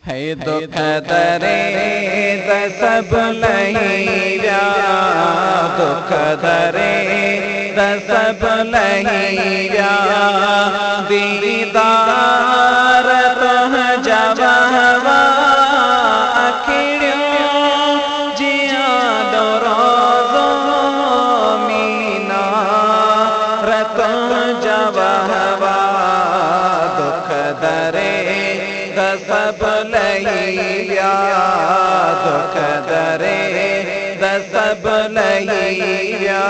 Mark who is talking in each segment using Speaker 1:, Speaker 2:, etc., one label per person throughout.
Speaker 1: है दुख दरे सब लहिया, दुख दरे सब लहिया, दीदार तुह जवहवा अखिड़ियों जिया डोरोज़ो मीना रतुह जवहवा, दुख दरे सब लहिया, दुख दरे सब लहिया।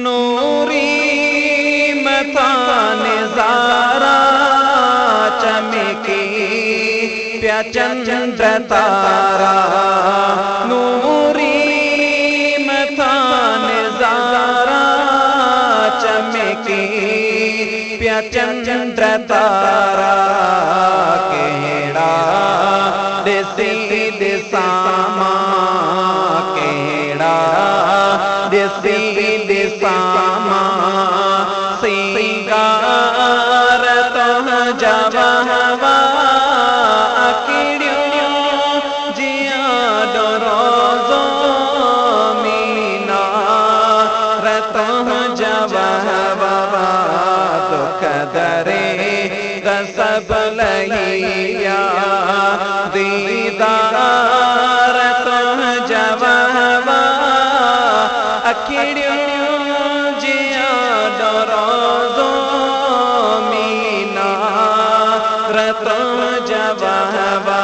Speaker 1: नूरी मतान ज़ारा चमकी प्या चंद्र तारा, नूरी मतान ज़ारा चमकी प्या चंद्र तारा, केड़ा दिसी दिसामा, केड़ा दिसी दिसामा, सिंगार तुह जवहवा अखिड़ियों जिया डोरोज़ो मीना रतुह जवहवा, दुख दरे सब लहिया, दीदार तुह जवहवा अखिड़ियों जिया डोरोज़ो मीना रतुह जवहवा,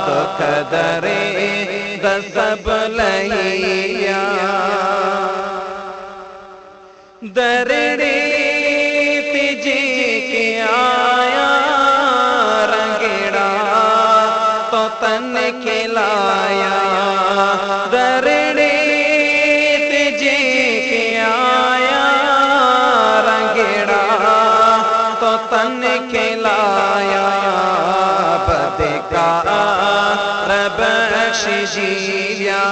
Speaker 1: दुख दरे सब लहिया। दरड़े तिजे के आया रंगेड़ा तो तन खिलाया, दरड़े तिजे के आया रंगेड़ा तो तन खिलाया, बदकार बख्शिजिया,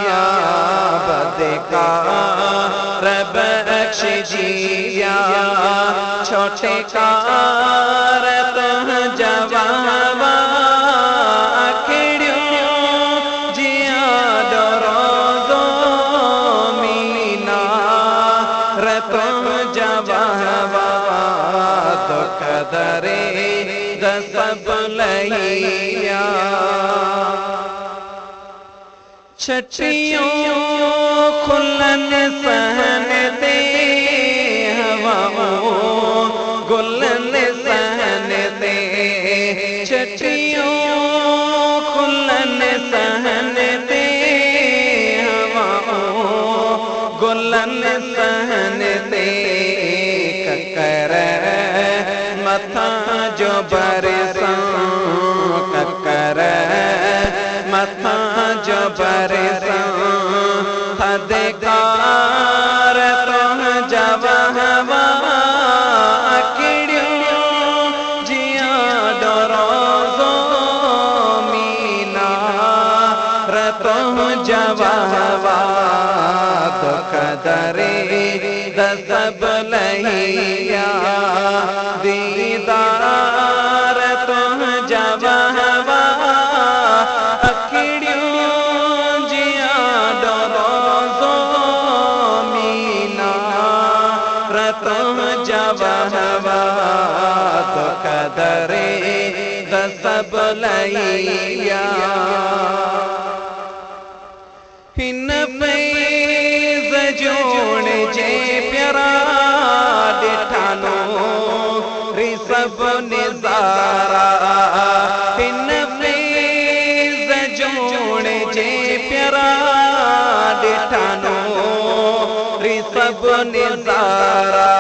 Speaker 1: बदकार बख्शिजिया, छोटे कार तुह जवहवा अखिड़ियों जिया डोरोज़ो मीना रतुह जवहवा, दुख दरे सब लहिया। छठियों खुलन सहन दे हवाओं गुलन सहन दे, छठियों खुलन सहन दे हवाओं गुलन सहन दे, ककर मथा जो बरसां, ककर मथा जो बरसां, हदकार तुह जवहवा अखिड़ियों जिया डोरोज़ो मीना रतुह जवहवा, दुख दरे सब लहिया, दीदार तुह जवहवा अखिड़ियों जिया डोरोज़ो मीना रतुह जवहवा, दुख दरे सब लहिया। हिन फैज़ जोड़ जे प्यारा डिठानो री सब निज़ारा, हिन फैज़ जोड़ जे प्यारा डिठानो री सब निज़ारा,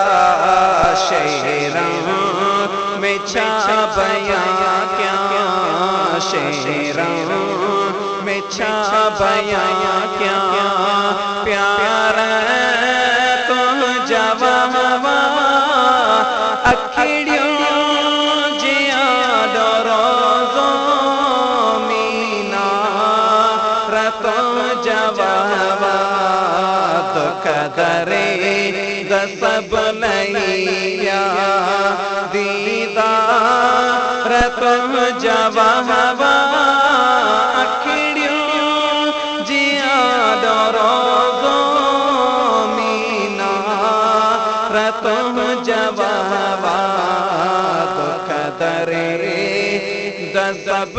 Speaker 1: शेरां में छा बयां क्या, शेरां में छा बयां क्या, प्यार तुह जवहवा अखिड़ियों जिया डोरोज़ो मीना रतुह जवहवा, दुख दरे सब लहिया, दीदार रतो जवाहवा अखिड़ियों जिया डरोजो मीना रतो जवाहवा दुख दरे दसब